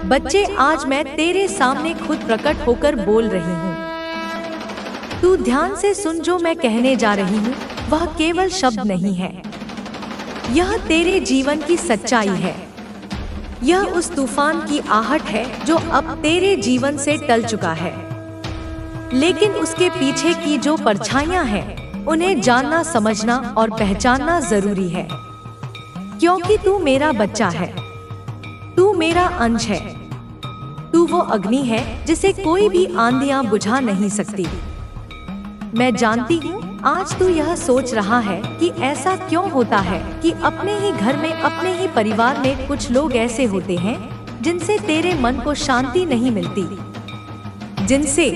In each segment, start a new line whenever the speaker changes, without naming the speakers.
बच्चे, आज मैं तेरे सामने खुद प्रकट होकर बोल रही हूँ। तू ध्यान से सुन, जो मैं कहने जा रही हूँ वह केवल शब्द नहीं है, यह तेरे जीवन की सच्चाई है। यह उस तूफान की आहट है जो अब तेरे जीवन से टल चुका है, लेकिन उसके पीछे की जो परछाइयां हैं उन्हें जानना, समझना और पहचानना जरूरी है। क्योंकि तू मेरा बच्चा है, तू मेरा अंश है, तू वो अग्नि है जिसे कोई भी आंधियां बुझा नहीं सकती। मैं जानती हूँ आज तू यह सोच रहा है कि ऐसा क्यों होता है कि अपने ही घर में, अपने ही परिवार में कुछ लोग ऐसे होते हैं जिनसे तेरे मन को शांति नहीं मिलती, जिनसे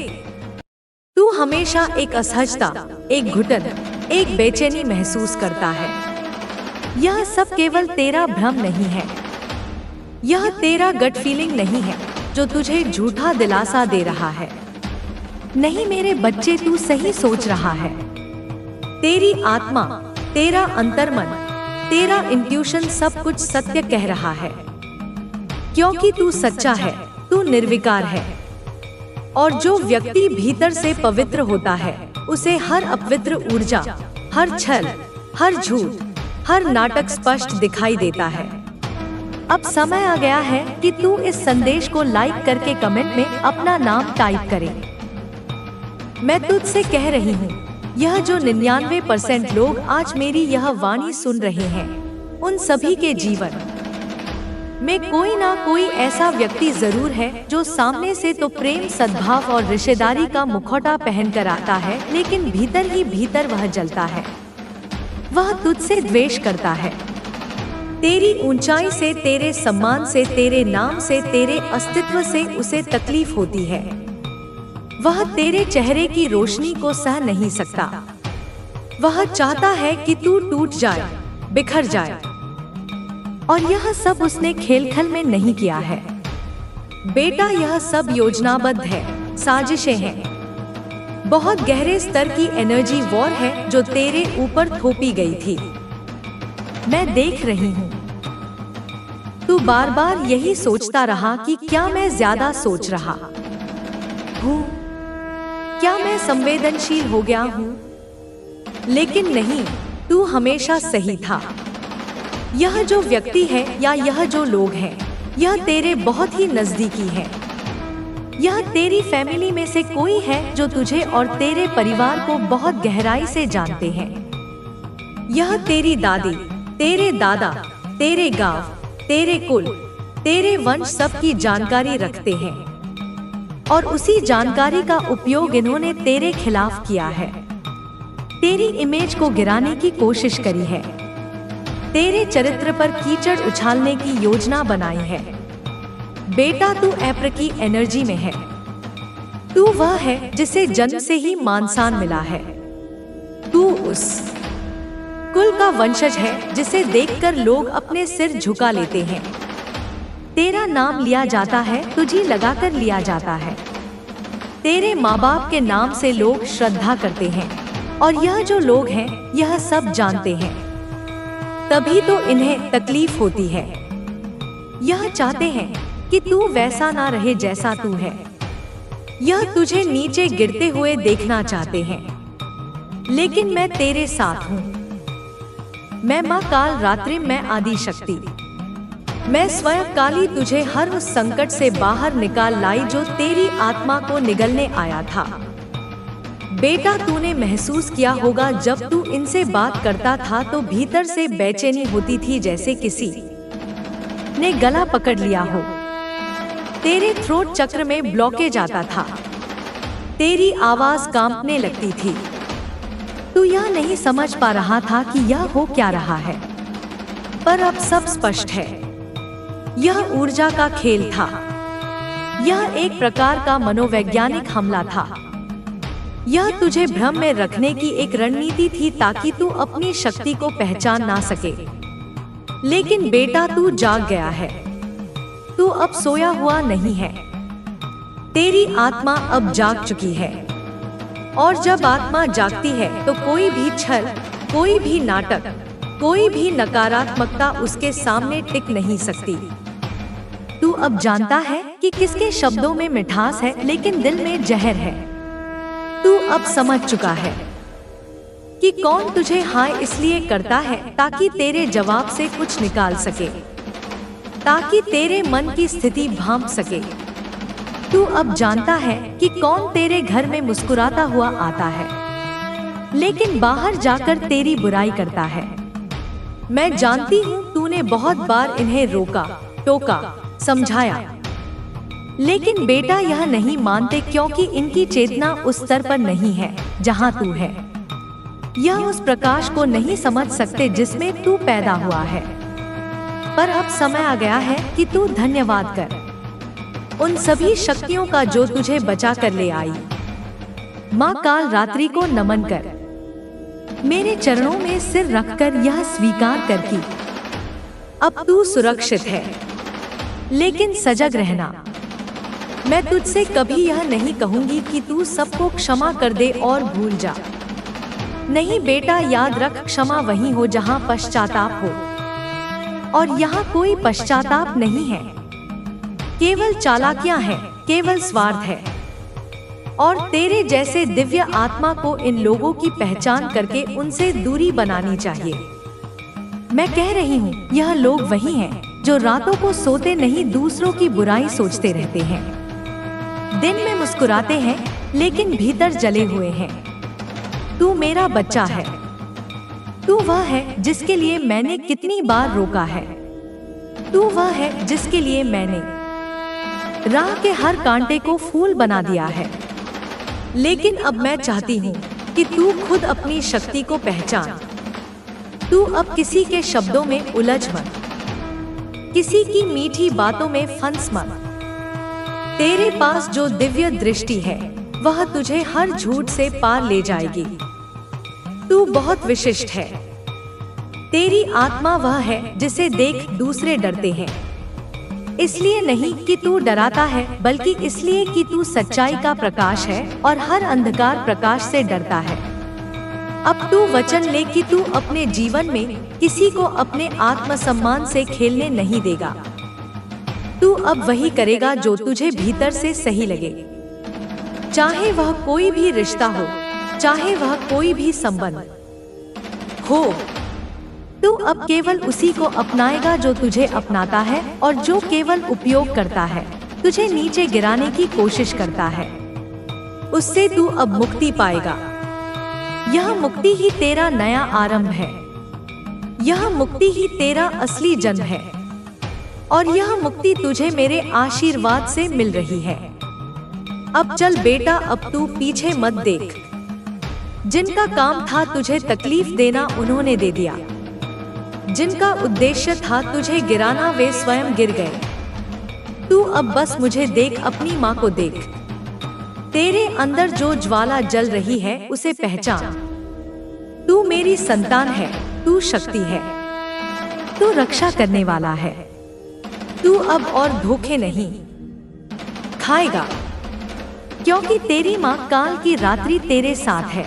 तू हमेशा एक असहजता, एक घुटन, एक बेचैनी महसूस करता है। यह सब केवल तेरा भ्रम नहीं है, यह तेरा गट फीलिंग नहीं है जो तुझे झूठा दिलासा दे रहा है। नहीं मेरे बच्चे, तू सही सोच रहा है। तेरी आत्मा, तेरा अंतर्मन, तेरा इंट्यूशन सब कुछ सत्य कह रहा है, क्योंकि तू सच्चा है, तू निर्विकार है। और जो व्यक्ति भीतर से पवित्र होता है उसे हर अपवित्र ऊर्जा, हर छल, हर झूठ, हर नाटक स्पष्ट दिखाई देता है। अब समय आ गया है कि तू इस संदेश को लाइक करके कमेंट में अपना नाम टाइप करे। मैं तुझसे कह रही हूँ, यह जो 99% लोग आज मेरी यह वाणी सुन रहे हैं, उन सभी के जीवन में कोई ना कोई ऐसा व्यक्ति जरूर है जो सामने से तो प्रेम, सद्भाव और रिश्तेदारी का मुखौटा पहनकर आता है, लेकिन भीतर ही भीतर वह जलता है। वह तुझसे द्वेष करता है, तेरी ऊंचाई से, तेरे सम्मान से, तेरे नाम से, तेरे अस्तित्व से उसे तकलीफ होती है। वह तेरे चेहरे की रोशनी को सह नहीं सकता। वह चाहता है कि तू टूट जाए, बिखर जाए। और यह सब उसने खेल-खल में नहीं किया है बेटा, यह सब योजनाबद्ध है, साजिशें हैं। बहुत गहरे स्तर की एनर्जी वॉर है जो तेरे ऊपर थोपी गई थी। मैं देख रही हूँ, तू बार बार यही सोचता रहा कि क्या मैं ज्यादा सोच रहा हूँ, क्या मैं संवेदनशील हो गया हूँ? लेकिन नहीं, तू हमेशा सही था। यह जो व्यक्ति है या यह जो लोग हैं, यह तेरे बहुत ही नजदीकी है। यह तेरी फैमिली में से कोई है जो तुझे और तेरे परिवार को बहुत गहराई से जानते हैं। यह तेरी दादी, तेरे दादा, तेरे गांव, तेरे कुल, तेरे वंश सब की जानकारी रखते हैं, और उसी जानकारी का उपयोग इन्होंने तेरे खिलाफ किया है। तेरी इमेज को गिराने की कोशिश करी है, तेरे चरित्र पर कीचड़ उछालने की योजना बनाई है। बेटा, तू ऐप्र की एनर्जी में है। तू वह है जिसे जन्म से ही मानसान मिला है। तू उस कुल का वंशज है जिसे देखकर लोग अपने सिर झुका लेते हैं। तेरा नाम लिया जाता है, तुझे लगाकर लिया जाता है। तेरे माँ बाप के नाम से लोग श्रद्धा करते हैं, और यह जो लोग हैं यह सब जानते हैं। तभी तो इन्हें तकलीफ होती है। यह चाहते हैं कि तू वैसा ना रहे जैसा तू है। यह तुझे नीचे गिरते हुए देखना चाहते हैं, लेकिन मैं तेरे साथ हूँ। मैं माँ काल रात्रि, मैं आदि शक्ति, मैं स्वयं काली तुझे हर उस संकट से बाहर निकाल लाई जो तेरी आत्मा को निगलने आया था। बेटा, तूने महसूस किया होगा जब तू इनसे बात करता था तो भीतर से बेचैनी होती थी, जैसे किसी ने गला पकड़ लिया हो। तेरे थ्रोट चक्र में ब्लॉकेज आता था, तेरी आवाज कांपने लगती थी। तू यह नहीं समझ पा रहा था कि यह हो क्या रहा है, पर अब सब स्पष्ट है। यह ऊर्जा का खेल था, यह एक प्रकार का मनोवैज्ञानिक हमला था। यह तुझे भ्रम में रखने की एक रणनीति थी ताकि तू अपनी शक्ति को पहचान ना सके। लेकिन बेटा, तू जाग गया है। तू अब सोया हुआ नहीं है। तेरी आत्मा अब जाग चुकी है, और जब आत्मा जागती है तो कोई भी छल, कोई भी नाटक, कोई भी नकारात्मकता उसके सामने टिक नहीं सकती। तू अब जानता है कि किसके शब्दों में मिठास है लेकिन दिल में जहर है। तू अब समझ चुका है कि कौन तुझे हाय इसलिए करता है ताकि तेरे जवाब से कुछ निकाल सके, ताकि तेरे मन की स्थिति भांप सके। तू अब जानता है कि कौन तेरे घर में मुस्कुराता हुआ आता है लेकिन बाहर जाकर तेरी बुराई करता है। मैं जानती हूँ तूने बहुत बार इन्हें रोका, टोका, समझाया, लेकिन बेटा यह नहीं मानते क्योंकि इनकी चेतना उस स्तर पर नहीं है जहाँ तू है। यह उस प्रकाश को नहीं समझ सकते जिसमें तू पैदा हुआ है। पर अब समय आ गया है कि तू धन्यवाद कर उन सभी शक्तियों का जो तुझे बचा कर ले आई। माँ काल रात्रि को नमन कर, मेरे चरणों में सिर रखकर यह स्वीकार कर कि अब तू सुरक्षित है, लेकिन सजग रहना। मैं तुझसे कभी यह नहीं कहूंगी कि तू सबको क्षमा कर दे और भूल जा। नहीं बेटा, याद रख, क्षमा वहीं हो जहां पश्चाताप हो, और यहाँ कोई पश्चाताप नहीं है, केवल चालाकियां हैं, केवल स्वार्थ है। और तेरे जैसे दिव्य आत्मा को इन लोगों की पहचान करके उनसे दूरी बनानी चाहिए। मैं कह रही हूँ, यह लोग वही हैं जो रातों को सोते नहीं दूसरों की बुराई सोचते रहते हैं, दिन में मुस्कुराते हैं लेकिन भीतर जले हुए हैं। तू मेरा बच्चा है, तू वह है जिसके लिए मैंने कितनी बार रोका है, तू वह है जिसके लिए मैंने राह के हर कांटे को फूल बना दिया है। लेकिन अब मैं चाहती हूँ कि तू खुद अपनी शक्ति को पहचान। तू अब किसी के शब्दों में उलझ मत, किसी की मीठी बातों में फंस मत। तेरे पास जो दिव्य दृष्टि है वह तुझे हर झूठ से पार ले जाएगी। तू बहुत विशिष्ट है। तेरी आत्मा वह है जिसे देख दूसरे डरते हैं, इसलिए नहीं कि तू डराता है, बल्कि इसलिए कि तू सच्चाई का प्रकाश है और हर अंधकार प्रकाश से डरता है। अब तू वचन ले कि तू अपने जीवन में किसी को अपने आत्मसम्मान से खेलने नहीं देगा। तू अब वही करेगा जो तुझे भीतर से सही लगे, चाहे वह कोई भी रिश्ता हो, चाहे वह कोई भी संबंध हो। तू अब केवल उसी को अपनाएगा जो तुझे अपनाता है, और जो केवल उपयोग करता है, तुझे नीचे गिराने की कोशिश करता है, उससे तू अब मुक्ति पाएगा। यह मुक्ति ही तेरा नया आरंभ है, यह मुक्ति ही तेरा असली जन्म है, और यह मुक्ति तुझे मेरे आशीर्वाद से मिल रही है। अब चल बेटा, अब तू पीछे मत देख। जिनका काम था तुझे तकलीफ देना उन्होंने दे दिया, जिनका उद्देश्य था तुझे गिराना वे स्वयं गिर गए। तू अब बस मुझे देख, अपनी माँ को देख। तेरे अंदर जो ज्वाला जल रही है उसे पहचान। तू मेरी संतान है, तू शक्ति है, तू रक्षा करने वाला है। तू अब और धोखे नहीं खाएगा, क्योंकि तेरी माँ काल की रात्रि तेरे साथ है।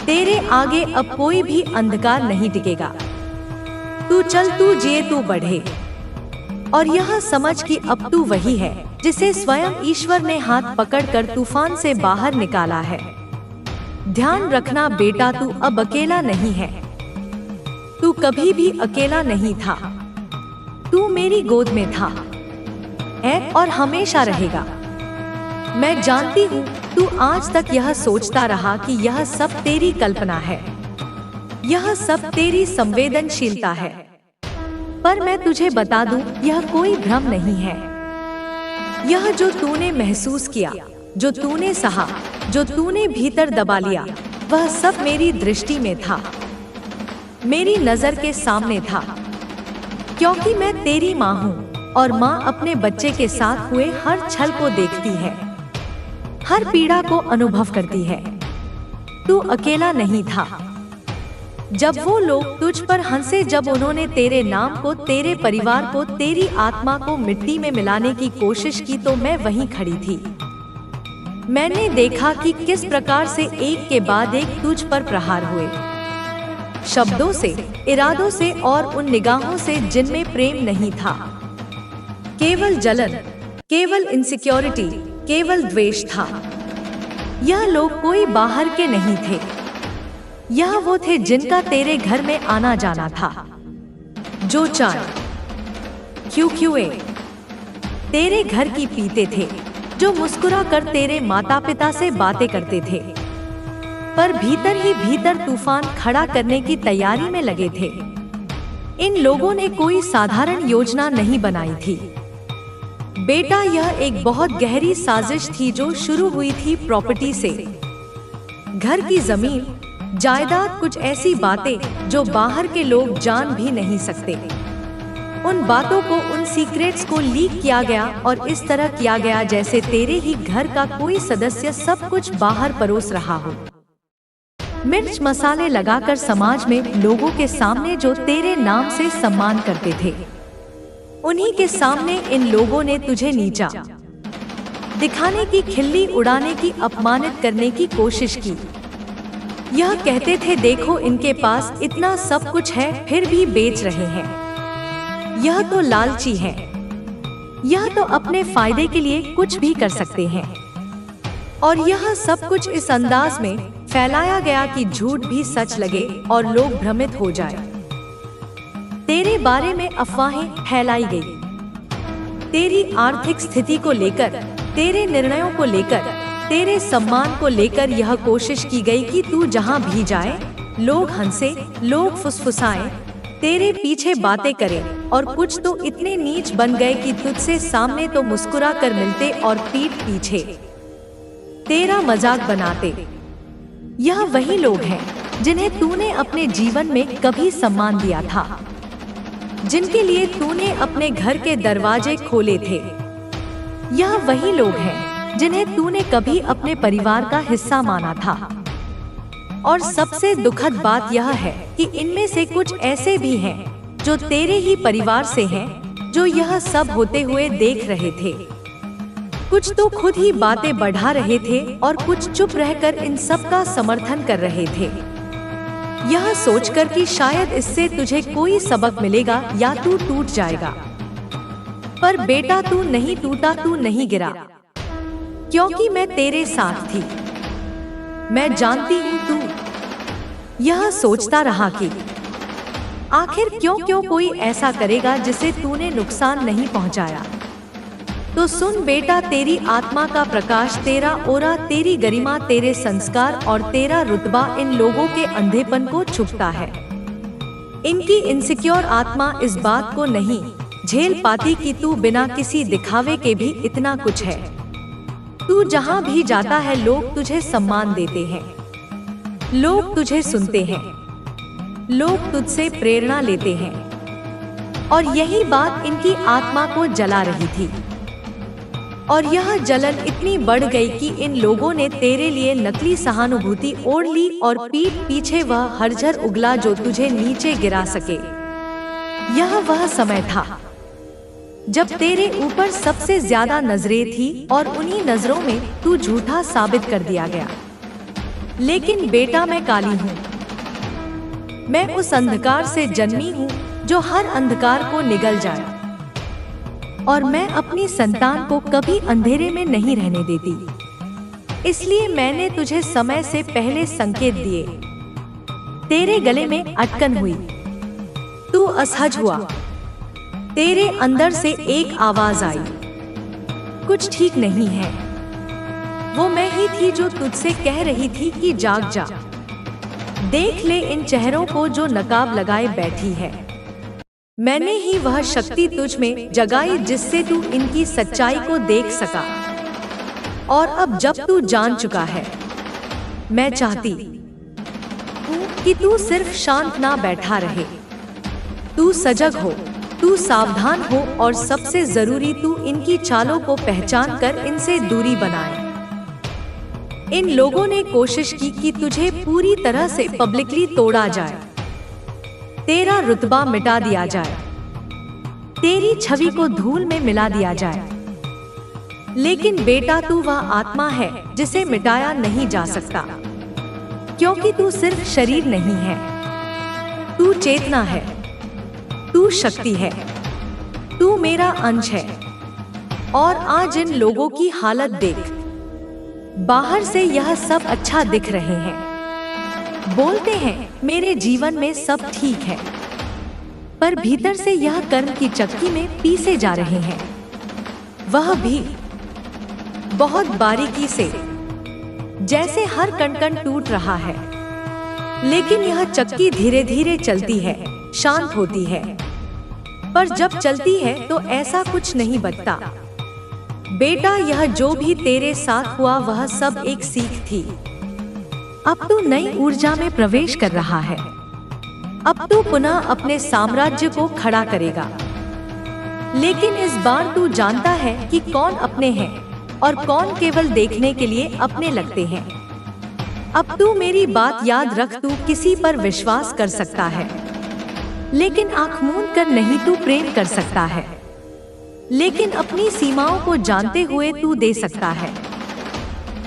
तेरे आगे अब कोई भी अंधकार नहीं टिकेगा। तू चल, तू जिए, तू बढ़े, और यह समझ कि अब तू वही है जिसे स्वयं ईश्वर ने हाथ पकड़कर तूफान से बाहर निकाला है। ध्यान रखना बेटा, तू अब अकेला नहीं है। तू कभी भी अकेला नहीं था। तू मेरी गोद में था, है और हमेशा रहेगा। मैं जानती हूँ तू आज तक यह सोचता रहा कि यह सब तेरी कल्पना है, यह सब तेरी संवेदनशीलता है, पर मैं तुझे बता दूं, यह कोई भ्रम नहीं है। यह जो तूने महसूस किया, जो तूने सहा, जो तूने भीतर दबा लिया, वह सब मेरी दृष्टि में था, मेरी नजर के सामने था, क्योंकि मैं तेरी माँ हूँ, और माँ अपने बच्चे के साथ हुए हर छल को देखती है, हर पीड़ा को अनुभव करती है। तू अकेला नहीं था। जब वो लोग तुझ पर हंसे, जब उन्होंने तेरे नाम को, तेरे परिवार को, तेरी आत्मा को मिट्टी में मिलाने की कोशिश की, तो मैं वहीं खड़ी थी। मैंने देखा कि किस प्रकार से एक के बाद एक तुझ पर प्रहार हुए, शब्दों से, इरादों से और उन निगाहों से जिनमें प्रेम नहीं था। केवल जलन, केवल इनसिक्योरिटी, केवल द्वेष था। यह लोग कोई बाहर के नहीं थे, यह वो थे जिनका तेरे घर में आना जाना था। जो चाय QQA तेरे घर की पीते थे, जो मुस्कुरा कर तेरे माता पिता से बातें करते थे, पर भीतर ही भीतर तूफान खड़ा करने की तैयारी में लगे थे। इन लोगों ने कोई साधारण योजना नहीं बनाई थी बेटा, यह एक बहुत गहरी साजिश थी जो शुरू हुई थी प्रॉपर्टी से। घर की जमीन, जायदाद, कुछ ऐसी बातें जो बाहर के लोग जान भी नहीं सकते। उन बातों को, उन सीक्रेट्स को लीक किया गया और इस तरह किया गया जैसे तेरे ही घर का कोई सदस्य सब कुछ बाहर परोस रहा हो। मिर्च मसाले लगाकर समाज में लोगों के सामने जो तेरे नाम से सम्मान करते थे, उन्हीं के सामने इन लोगों ने तुझे नीचा दिखाने की, खिल्ली उड़ाने की, अपमानित करने की कोशिश की। यह कहते थे देखो इनके पास इतना सब कुछ है फिर भी बेच रहे हैं, यह तो लालची है, यह तो अपने फायदे के लिए कुछ भी कर सकते हैं। और यह सब कुछ इस अंदाज में फैलाया गया कि झूठ भी सच लगे और लोग भ्रमित हो जाए। तेरे बारे में अफवाहें फैलाई गई, तेरी आर्थिक स्थिति को लेकर, तेरे निर्णयों को लेकर, तेरे सम्मान को लेकर यह कोशिश की गई कि तू जहां भी जाए लोग हंसे, लोग फुसफुसाएं, तेरे पीछे बातें करें, और कुछ तो इतने नीच बन गए कि तुझसे सामने तो मुस्कुरा कर मिलते और पीठ पीछे तेरा मजाक बनाते। यह वही लोग हैं जिन्हें तूने अपने जीवन में कभी सम्मान दिया था, जिनके लिए तूने अपने घर के दरवाजे खोले थे। यह वही लोग हैं जिन्हें तूने कभी अपने परिवार का हिस्सा माना था। और सबसे दुखद बात यह है कि इनमें से कुछ ऐसे भी हैं जो तेरे ही परिवार से हैं, जो यह सब होते हुए देख रहे थे। कुछ तो खुद ही बातें बढ़ा रहे थे और कुछ चुप रहकर इन सब का समर्थन कर रहे थे, यह सोचकर कि शायद इससे तुझे कोई सबक मिलेगा या तू टूट जाएगा। पर बेटा तू नहीं टूटा, तू नहीं गिरा, क्योंकि मैं तेरे साथ थी। मैं जानती हूँ तू यह सोचता रहा कि आखिर क्यों कोई ऐसा करेगा जिसे तूने नुकसान नहीं पहुँचाया। तो सुन बेटा, तेरी आत्मा का प्रकाश, तेरा ओरा, तेरी गरिमा, तेरे संस्कार और तेरा रुतबा इन लोगों के अंधेपन को छुपता है। इनकी इनसिक्योर आत्मा इस बात को नहीं झेल पाती कि तू बिना किसी दिखावे के भी इतना कुछ है। तू जहाँ भी जाता है लोग तुझे सम्मान देते हैं, लोग तुझे सुनते हैं, लोग तुझसे प्रेरणा लेते हैं। और यही बात इनकी आत्मा को जला रही थी। और यह जलन इतनी बढ़ गई कि इन लोगों ने तेरे लिए नकली सहानुभूति ओढ़ ली और पीठ पीछे वह हरझर उगला जो तुझे नीचे गिरा सके। यह वह समय था जब तेरे ऊपर सबसे ज्यादा नजरें थी और उन्हीं नजरों में तू झूठा साबित कर दिया गया। लेकिन बेटा मैं काली हूँ, मैं उस अंधकार से जन्मी हूँ जो हर अंधकार को निगल जाए, और मैं अपनी संतान को कभी अंधेरे में नहीं रहने देती। इसलिए मैंने तुझे समय से पहले संकेत दिए। तेरे गले में अटकन हुई, तू असहज हुआ, तेरे अंदर से एक आवाज आई, कुछ ठीक नहीं है। वो मैं ही थी जो तुझसे कह रही थी कि जाग जा, देख ले इन चेहरों को जो नकाब लगाए बैठी है। मैंने ही वह शक्ति तुझ में जगाई जिससे तू इनकी सच्चाई को देख सका। और अब जब तू जान चुका है, मैं चाहती हूँ कि तू सिर्फ शांत ना बैठा रहे, तू सजग हो, तू सावधान हो, और सबसे जरूरी तू इनकी चालों को पहचान कर इनसे दूरी बनाए। इन लोगों ने कोशिश की कि तुझे पूरी तरह से पब्लिकली तोड़ा जाए, तेरा रुतबा मिटा दिया जाए, तेरी छवि को धूल में मिला दिया जाए। लेकिन बेटा तू वह आत्मा है जिसे मिटाया नहीं जा सकता, क्योंकि तू सिर्फ शरीर नहीं है, तू चेतना है, तू शक्ति है, तू मेरा अंश है। और आज इन लोगों की हालत देख। बाहर से यह सब अच्छा दिख रहे हैं, बोलते हैं मेरे जीवन में सब ठीक है, पर भीतर से यह कर्म की चक्की में पीसे जा रहे हैं, वह भी बहुत बारीकी से, जैसे हर कण कण टूट रहा है। लेकिन यह चक्की धीरे धीरे चलती है, शांत होती है, पर जब चलती है तो ऐसा कुछ नहीं बचता। बेटा, यह जो भी तेरे साथ हुआ वह सब एक सीख थी। अब तू नई ऊर्जा में प्रवेश कर रहा है। अब तू पुनः अपने साम्राज्य को खड़ा करेगा। लेकिन इस बार तू जानता है कि कौन अपने हैं और कौन केवल देखने के लिए अपने लगते हैं। अब तू मेरी बात याद रख, तू किसी पर विश्वास कर सकता है, लेकिन आंख मूंद कर नहीं। तू प्रेम कर सकता है, लेकिन अपनी सीमाओं को जानते हुए तू दे सकता है,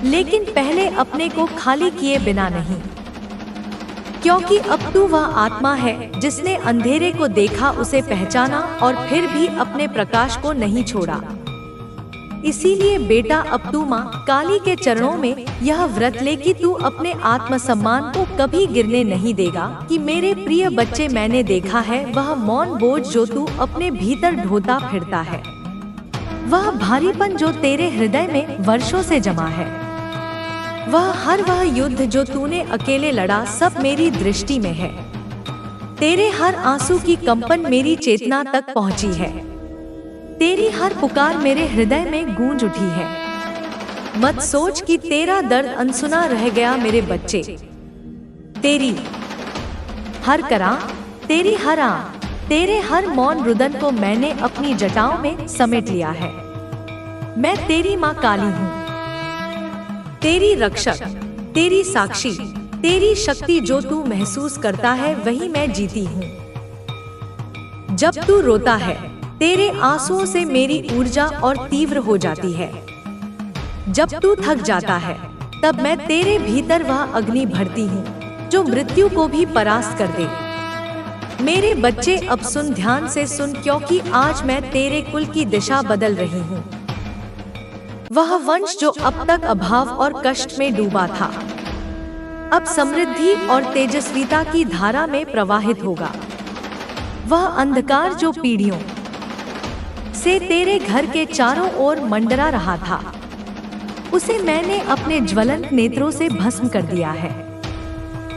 लेकिन पहले अपने को खाली किए बिना नहीं। क्योंकि अब तू वह आत्मा है जिसने अंधेरे को देखा, उसे पहचाना और फिर भी अपने प्रकाश को नहीं छोड़ा। इसीलिए बेटा, अब तू माँ काली के चरणों में यह व्रत ले कि तू अपने आत्मसम्मान को कभी गिरने नहीं देगा। कि मेरे प्रिय बच्चे, मैंने देखा है वह मौन बोझ जो तू अपने भीतर ढोता फिरता है, वह भारीपन जो तेरे हृदय में वर्षों से जमा है, वह युद्ध जो तूने अकेले लड़ा, सब मेरी दृष्टि में है। तेरे हर आंसू की कंपन मेरी चेतना तक पहुंची है। तेरी हर पुकार मेरे हृदय में गूंज उठी है। मत सोच कि तेरा दर्द अनसुना रह गया मेरे बच्चे। तेरी हर करा, तेरी हर आंख, तेरे हर मौन रुदन को मैंने अपनी जटाओं में समेट लिया है। मैं तेरी माँ काली हूँ, तेरी रक्षक, तेरी साक्षी, तेरी शक्ति। जो तू महसूस करता है वही मैं जीती हूँ। जब तू रोता है, तेरे आंसुओं से मेरी ऊर्जा और तीव्र हो जाती है। जब तू थक जाता है, तब मैं तेरे भीतर वह अग्नि भरती हूँ जो मृत्यु को भी परास्त कर दे। मेरे बच्चे, अब सुन, ध्यान से सुन, क्योंकि आज मैं तेरे कुल की दिशा बदल रही हूँ। वह वंश जो अब तक अभाव और कष्ट में डूबा था, अब समृद्धि और तेजस्विता की धारा में प्रवाहित होगा। वह अंधकार जो पीढ़ियों से तेरे घर के चारों ओर मंडरा रहा था, उसे मैंने अपने ज्वलंत नेत्रों से भस्म कर दिया है।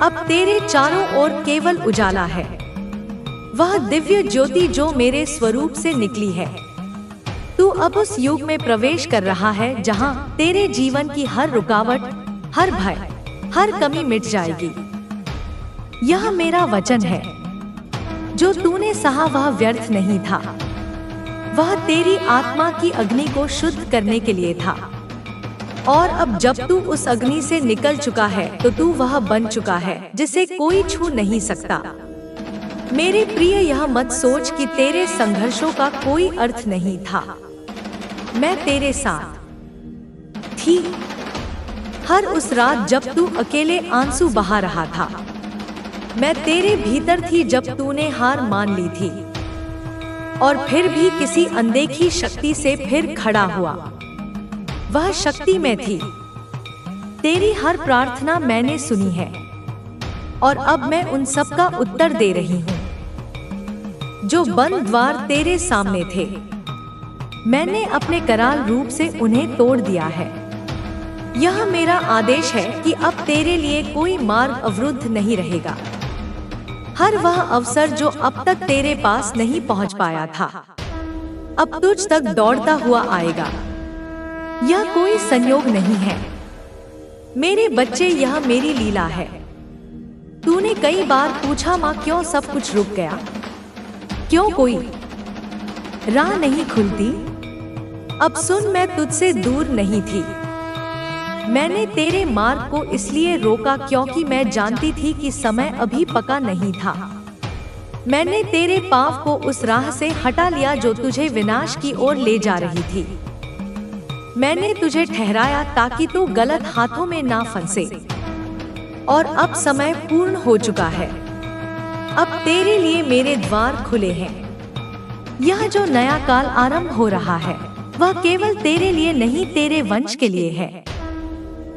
अब तेरे चारों ओर केवल उजाला है, वह दिव्य ज्योति जो मेरे स्वरूप से निकली है। तू अब उस युग में प्रवेश कर रहा है जहां तेरे जीवन की हर रुकावट, हर भय, हर कमी मिट जाएगी। यह मेरा वचन है। जो तूने सहा वह व्यर्थ नहीं था, वह तेरी आत्मा की अग्नि को शुद्ध करने के लिए था। और अब जब तू उस अग्नि से निकल चुका है तो तू वह बन चुका है जिसे कोई छू नहीं सकता। मेरे प्रिय, यह मत सोच कि तेरे संघर्षों का कोई अर्थ नहीं था। मैं तेरे साथ थी हर उस रात जब तू अकेले आंसू बहा रहा था। मैं तेरे भीतर थी जब तूने हार मान ली थी और फिर भी किसी अनदेखी शक्ति से फिर खड़ा हुआ। वह शक्ति मैं थी। तेरी हर प्रार्थना मैंने सुनी है और अब मैं उन सब का उत्तर दे रही हूँ जो बंद द्वार तेरे सामने थे। मैंने अपने कराल रूप से उन्हें तोड़ दिया है। यह मेरा आदेश है कि अब तेरे लिए कोई मार्ग अवरुद्ध नहीं रहेगा। हर वह अवसर जो अब तक तेरे पास नहीं पहुंच पाया था, अब तुझ तक दौड़ता हुआ आएगा। यह कोई संयोग नहीं है मेरे बच्चे, यह मेरी लीला है। तूने कई बार पूछा, माँ क्यों सब कुछ रुक गया, क्यों कोई राह नहीं खुलती? अब सुन, मैं तुझसे दूर नहीं थी। मैंने तेरे मार्ग को इसलिए रोका क्योंकि मैं जानती थी कि समय अभी पका नहीं था। मैंने तेरे पाँव को उस राह से हटा लिया जो तुझे विनाश की ओर ले जा रही थी। मैंने तुझे ठहराया ताकि तू गलत हाथों में ना फंसे। और अब समय पूर्ण हो चुका है। अब तेरे लिए मेरे द्वार खुले हैं। यह जो नया काल आरंभ हो रहा है, वह केवल तेरे लिए नहीं, तेरे वंश के लिए है।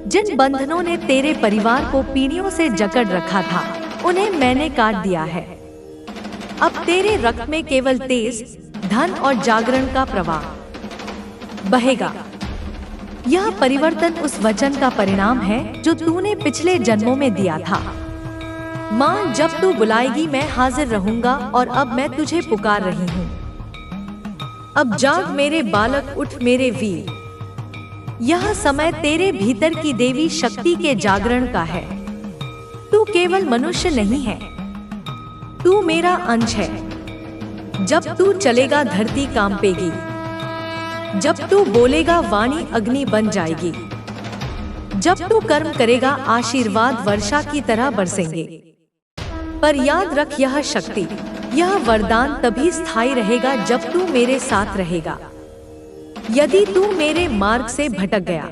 जिन बंधनों ने तेरे परिवार को पीढ़ियों से जकड़ रखा था, उन्हें मैंने काट दिया है। अब तेरे रक्त में केवल तेज, धन और जागरण का प्रवाह बहेगा। यह परिवर्तन उस वचन का परिणाम है जो तूने पिछले जन्मों में दिया था। माँ, जब तू बुलाएगी मैं हाजिर रहूंगा, और अब मैं तुझे पुकार रही हूँ। अब जाग मेरे बालक, उठ मेरे वीर। यह समय तेरे भीतर की देवी शक्ति के जागरण का है। तू केवल मनुष्य नहीं है, तू मेरा अंश है। जब तू चलेगा धरती कांपेगी, जब तू बोलेगा वाणी अग्नि बन जाएगी। जब तू कर्म करेगा आशीर्वाद वर्षा की तरह बरसेंगे। पर याद रख, यह शक्ति, यह वरदान तभी स्थायी रहेगा जब तू मेरे साथ रहेगा। यदि तू मेरे मार्ग से भटक गया,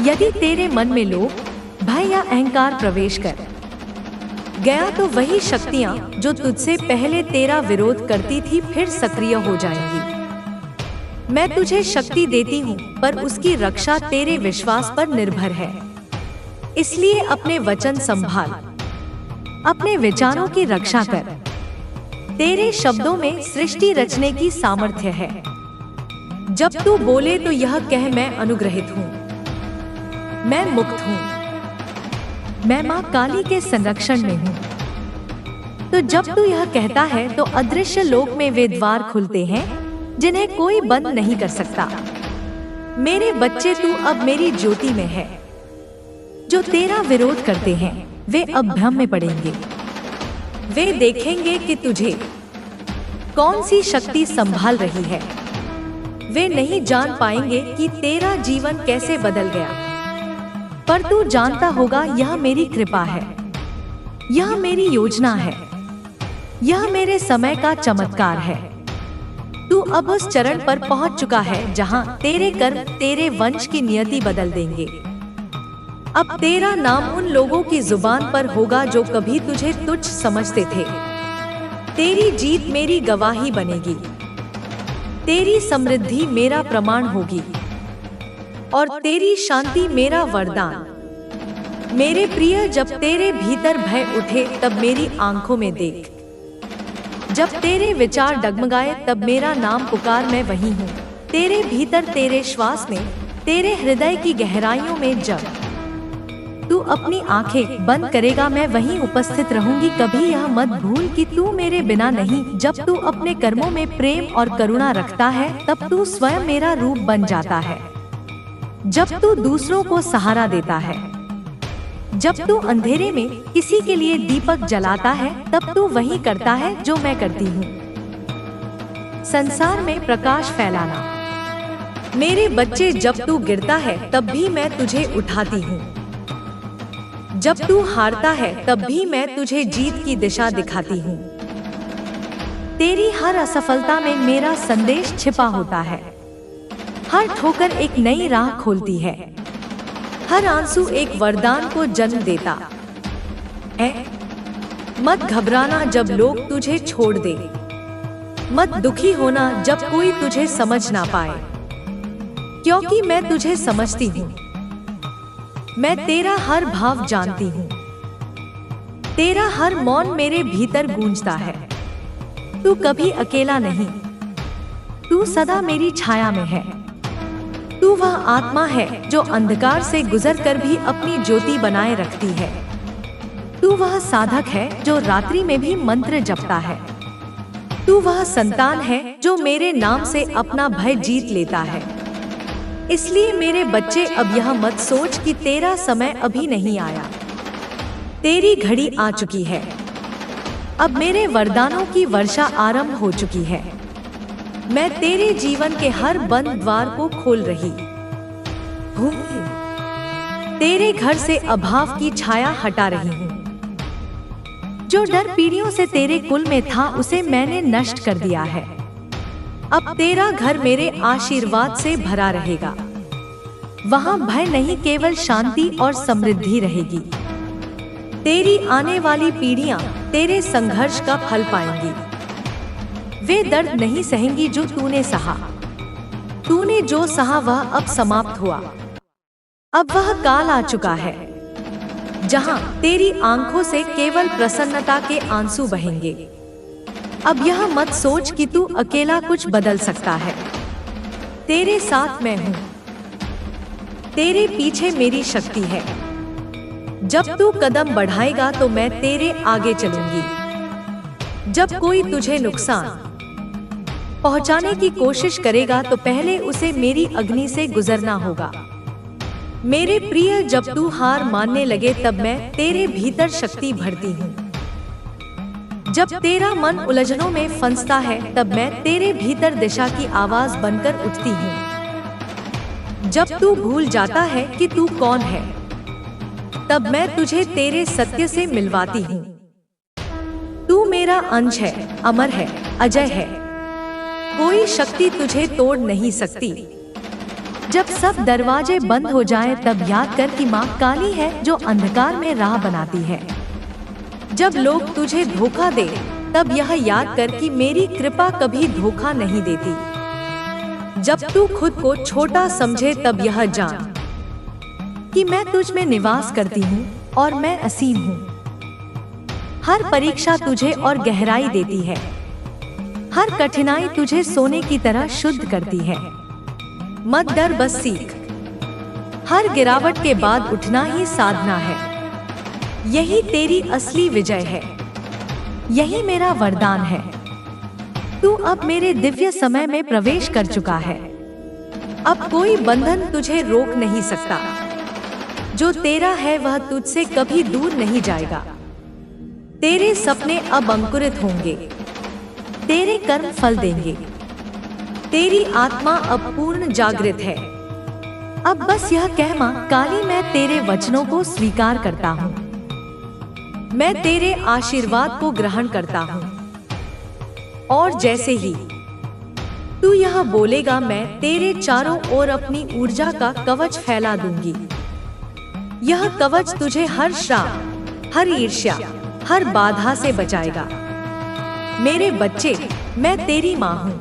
यदि तेरे मन में लोभ, भय या अहंकार प्रवेश कर गया, तो वही शक्तियां जो तुझसे पहले तेरा विरोध करती थी फिर सक्रिय हो जाएंगी। मैं तुझे शक्ति देती हूँ, पर उसकी रक्षा तेरे विश्वास पर निर्भर है। इसलिए अपने वचन संभाल, अपने विचारों की रक्षा कर। तेरे शब्दों में सृष्टि रचने की सामर्थ्य है। जब तू बोले तो यह कह, मैं अनुग्रहित हूँ, मैं मुक्त हूँ, मैं माँ काली के संरक्षण में हूँ। तो जब तू यह कहता है तो अदृश्य लोक में वे द्वार खुलते हैं जिन्हें कोई बंद नहीं कर सकता। मेरे बच्चे, तू अब मेरी ज्योति में है। जो तेरा विरोध करते हैं वे अब भ्रम में पड़ेंगे। वे देखेंगे कि तुझे कौन सी शक्ति संभाल रही है। वे नहीं जान पाएंगे कि तेरा जीवन कैसे बदल गया, पर तू जानता होगा, यह मेरी कृपा है, यह मेरी योजना है, यह मेरे समय का चमत्कार है। तू अब उस चरण पर पहुंच चुका है जहां तेरे कर्म तेरे वंश की नियति बदल देंगे। अब तेरा नाम उन लोगों की जुबान पर होगा जो कभी तुझे तुच्छ समझते थे। तेरी जीत मेरी गवाही बनेगी, तेरी समृद्धि मेरा प्रमाण होगी, और तेरी शांति मेरा वरदान। मेरे प्रिय, जब तेरे भीतर भय उठे तब मेरी आंखों में देख। जब तेरे विचार डगमगाए तब मेरा नाम पुकार, मैं वही हूँ। तेरे भीतर, तेरे श्वास में, तेरे हृदय की गहराइयों में जब तू अपनी आंखें बंद करेगा, मैं वहीं उपस्थित रहूंगी। कभी यह मत भूल कि तू मेरे बिना नहीं। जब तू अपने कर्मों में प्रेम और करुणा रखता है तब तू स्वयं मेरा रूप बन जाता है। जब तू दूसरों को सहारा देता है, जब तू अंधेरे में किसी के लिए दीपक जलाता है, तब तू वही करता है जो मैं करती हूँ, संसार में प्रकाश फैलाना। मेरे बच्चे, जब तू गिरता है तब भी मैं तुझे उठाती हूँ। जब तू हारता है तब भी मैं तुझे जीत की दिशा दिखाती हूँ। तेरी हर असफलता में मेरा संदेश छिपा होता है। हर ठोकर एक नई राह खोलती है, हर आंसू एक वरदान को जन्म देता है। मत घबराना जब लोग तुझे छोड़ दे, मत दुखी होना जब कोई तुझे समझ ना पाए, क्योंकि मैं तुझे समझती हूँ। मैं तेरा हर भाव जानती हूँ, तेरा हर मौन मेरे भीतर गूंजता है। तू कभी अकेला नहीं, तू सदा मेरी छाया में है। तू वह आत्मा है जो अंधकार से गुजरकर भी अपनी ज्योति बनाए रखती है। तू वह साधक है जो रात्रि में भी मंत्र जपता है। तू वह संतान है जो मेरे नाम से अपना भय जीत लेता है। इसलिए मेरे बच्चे, अब यह मत सोच कि तेरा समय अभी नहीं आया। तेरी घड़ी आ चुकी है। अब मेरे वरदानों की वर्षा आरंभ हो चुकी है। मैं तेरे जीवन के हर बंद द्वार को खोल रही हूँ। तेरे घर से अभाव की छाया हटा रही हूँ। जो डर पीढ़ियों से तेरे कुल में था उसे मैंने नष्ट कर दिया है। अब तेरा घर मेरे आशीर्वाद से भरा रहेगा। वहाँ भय नहीं, केवल शांति और समृद्धि रहेगी। तेरी आने वाली पीढ़ियां तेरे संघर्ष का फल पाएंगी। वे दर्द नहीं सहेंगी जो तूने सहा। तूने जो सहा वह अब समाप्त हुआ। अब वह काल आ चुका है जहां तेरी आंखों से केवल प्रसन्नता के आंसू बहेंगे। अब यह मत सोच कि तू अकेला कुछ बदल सकता है। तेरे साथ मैं हूं, तेरे पीछे मेरी शक्ति है। जब तू कदम बढ़ाएगा तो मैं तेरे आगे चलूंगी। जब कोई तुझे नुकसान पहुंचाने की कोशिश करेगा तो पहले उसे मेरी अग्नि से गुजरना होगा। मेरे प्रिय, जब तू हार मानने लगे तब मैं तेरे भीतर शक्ति भरती हूँ। जब तेरा मन उलझनों में फंसता है तब मैं तेरे भीतर दिशा की आवाज बनकर उठती हूँ। जब तू भूल जाता है कि तू कौन है तब मैं तुझे तेरे सत्य से मिलवाती हूँ। तू मेरा अंश है, अमर है, अजय है। कोई शक्ति तुझे तोड़ नहीं सकती। जब सब दरवाजे बंद हो जाएं तब याद कर कि माँ काली है जो अंधकार में राह बनाती है। जब लोग तुझे धोखा दे तब यह याद कर कि मेरी कृपा कभी धोखा नहीं देती। जब तू खुद को छोटा समझे तब यह जान कि मैं तुझ में निवास करती हूँ और मैं असीम हूँ। हर परीक्षा तुझे और गहराई देती है। हर कठिनाई तुझे सोने की तरह शुद्ध करती है। मत डर, बस सीख। हर गिरावट के बाद उठना ही साधना है। यही तेरी असली विजय है। यही मेरा वरदान है। तू अब मेरे दिव्य समय में प्रवेश कर चुका है। अब कोई बंधन तुझे रोक नहीं सकता। जो तेरा है वह तुझसे कभी दूर नहीं जाएगा। तेरे सपने अब अंकुरित होंगे। तेरे कर्म फल देंगे। तेरी आत्मा अब पूर्ण जागृत है। अब बस यह कह, माँ काली मैं तेरे वचनों को स्वीकार करता हूँ। मैं तेरे आशीर्वाद को ग्रहण करता हूँ। और जैसे ही तू यह बोलेगा मैं तेरे चारों ओर अपनी ऊर्जा का कवच फैला दूंगी। यह कवच तुझे हर श्राप, हर ईर्ष्या, हर बाधा से बचाएगा। मेरे बच्चे, मैं तेरी माँ हूँ।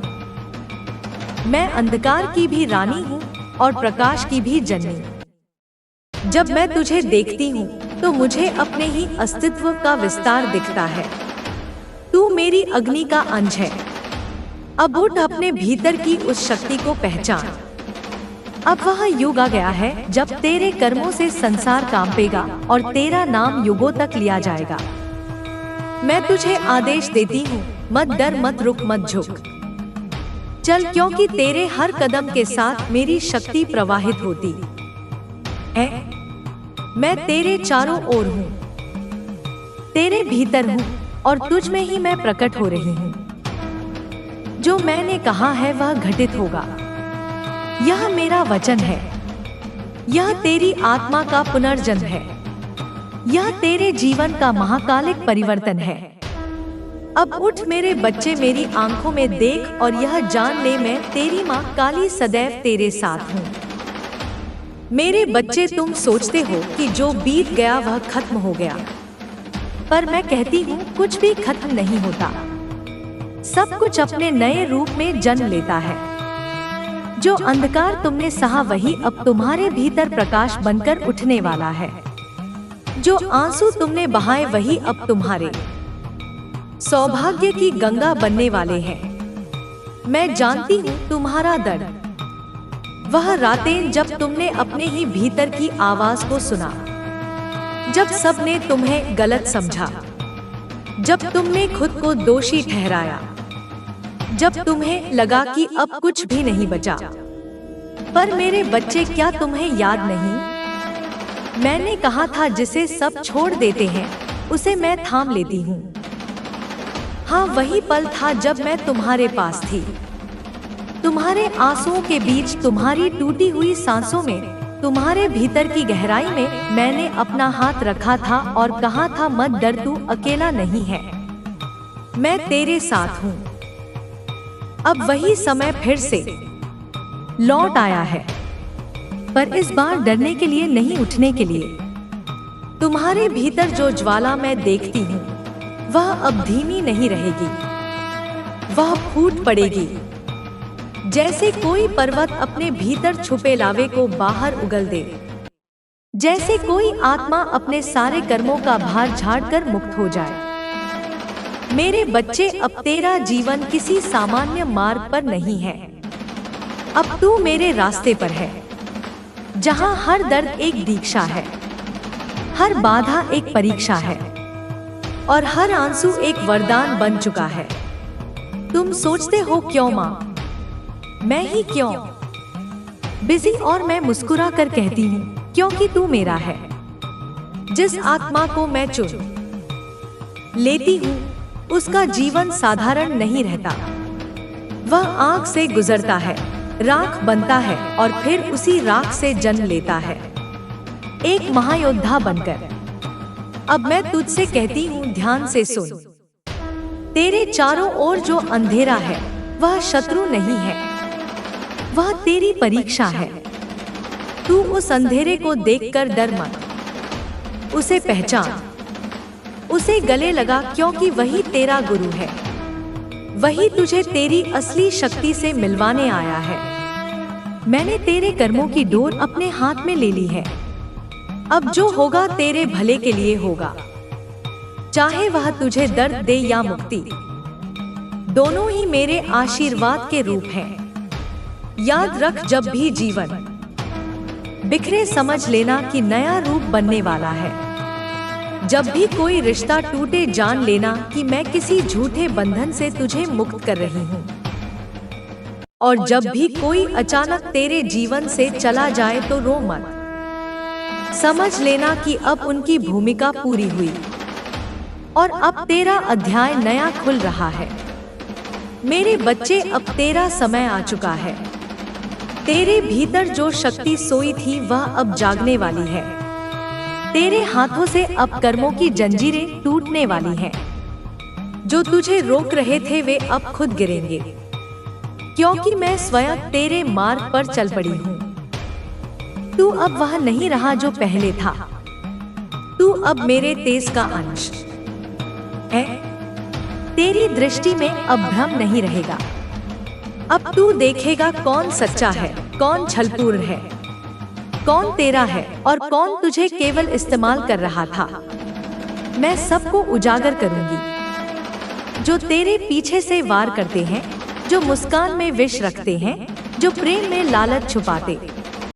मैं अंधकार की भी रानी हूँ और प्रकाश की भी जननी। जब मैं तुझे देखती हूँ तो मुझे अपने ही अस्तित्व का विस्तार दिखता है। तू मेरी अग्नि का अंश है। अब उठ, अपने भीतर की उस शक्ति को पहचान। अब वह युग आ गया है जब तेरे कर्मों से संसार कांपेगा और तेरा नाम युगों तक लिया जाएगा। मैं तुझे आदेश देती हूँ, मत डर, मत रुक, मत झुक। चल, क्योंकि तेरे हर कदम के साथ मेरी शक्ति प्रवाहित होती है। मैं तेरे चारों ओर हूँ, तेरे भीतर हूँ और तुझ में ही मैं प्रकट हो रही हूँ। जो मैंने कहा है वह घटित होगा। यह मेरा वचन है। यह तेरी आत्मा का पुनर्जन्म है। यह तेरे जीवन का महाकालिक परिवर्तन है। अब उठ मेरे बच्चे, मेरी आंखों में देख और यह जान ले मैं तेरी माँ काली सदैव तेरे साथ हूँ। मेरे बच्चे, तुम सोचते हो कि जो बीत गया वह खत्म हो गया, पर मैं कहती हूँ कुछ भी खत्म नहीं होता। सब कुछ अपने नए रूप में जन्म लेता है। जो अंधकार तुमने सहा वही अब तुम्हारे भीतर प्रकाश बनकर उठने वाला है। जो आंसू तुमने बहाए वही अब तुम्हारे सौभाग्य की गंगा बनने वाले हैं। मैं जानती हूँ तुम्हारा दर्द, वह रातें जब तुमने अपने ही भीतर की आवाज को सुना, जब सबने तुम्हें गलत समझा, जब तुमने खुद को दोषी ठहराया, जब तुम्हें लगा कि अब कुछ भी नहीं बचा। पर मेरे बच्चे, क्या तुम्हें याद नहीं? मैंने कहा था जिसे सब छोड़ देते हैं उसे मैं थाम लेती हूँ। हाँ, वही पल था जब मैं तुम्हारे पास थी। तुम्हारे आंसुओं के बीच, तुम्हारी टूटी हुई सांसों में, तुम्हारे भीतर की गहराई में मैंने अपना हाथ रखा था और कहा था मत डर, तू अकेला नहीं है, मैं तेरे साथ हूँ। अब वही समय फिर से लौट आया है, पर इस बार डरने के लिए नहीं, उठने के लिए। तुम्हारे भीतर जो ज्वाला मैं देखती हूँ वह अब धीमी नहीं रहेगी, वह फूट पड़ेगी। जैसे कोई पर्वत अपने भीतर छुपे लावे को बाहर उगल दे, जैसे कोई आत्मा अपने सारे कर्मों का भार झाड़कर मुक्त हो जाए। मेरे बच्चे, अब तेरा जीवन किसी सामान्य मार्ग पर नहीं है। अब तू मेरे रास्ते पर है, जहां हर दर्द एक दीक्षा है, हर बाधा एक परीक्षा है और हर आंसू एक वरदान बन चुका है। तुम सोचते हो क्यों माँ, मैं ही क्यों बिजी, और मैं मुस्कुरा कर कहती हूँ क्योंकि तू मेरा है। जिस आत्मा को मैं चुन लेती हूँ उसका जीवन साधारण नहीं रहता। वह आग से गुजरता है, राख बनता है और फिर उसी राख से जन्म लेता है, एक महायोद्धा बनकर। अब मैं तुझसे कहती हूँ, ध्यान से सुन। तेरे चारों ओर जो अंधेरा है वह शत्रु नहीं है, वह तेरी परीक्षा है। तू उस अंधेरे को देखकर डर मत, उसे पहचान, उसे गले लगा, क्योंकि वही तेरा गुरु है। वही तुझे तेरी असली शक्ति से मिलवाने आया है। मैंने तेरे कर्मों की डोर अपने हाथ में ले ली है। अब जो होगा तेरे भले के लिए होगा, चाहे वह तुझे दर्द दे या मुक्ति, दोनों ही मेरे आशीर्वाद के रूप हैं। याद रख, जब भी जीवन बिखरे समझ लेना कि नया रूप बनने वाला है। जब भी कोई रिश्ता टूटे जान लेना कि मैं किसी झूठे बंधन से तुझे मुक्त कर रही हूँ। और जब भी कोई अचानक तेरे जीवन से चला जाए तो रो मत, समझ लेना कि अब उनकी भूमिका पूरी हुई और अब तेरा अध्याय नया खुल रहा है। मेरे बच्चे, अब तेरा समय आ चुका है। तेरे भीतर जो शक्ति सोई थी वह अब जागने वाली है। तेरे हाथों से अब कर्मों की जंजीरें टूटने वाली हैं। जो तुझे रोक रहे थे वे अब खुद गिरेंगे, क्योंकि मैं स्वयं तेरे मार्ग पर चल पड़ी हूँ। तू अब वह नहीं रहा जो पहले था। तू अब मेरे तेज का अंश है। तेरी दृष्टि में अब भ्रम नहीं रहेगा। अब तू देखेगा कौन सच्चा है, कौन छलपूर्ण है, कौन तेरा है और कौन तुझे केवल इस्तेमाल कर रहा था। मैं सबको उजागर करूंगी। जो तेरे पीछे से वार करते हैं, जो मुस्कान में विष रखते हैं, जो प्रेम में लालच छुपाते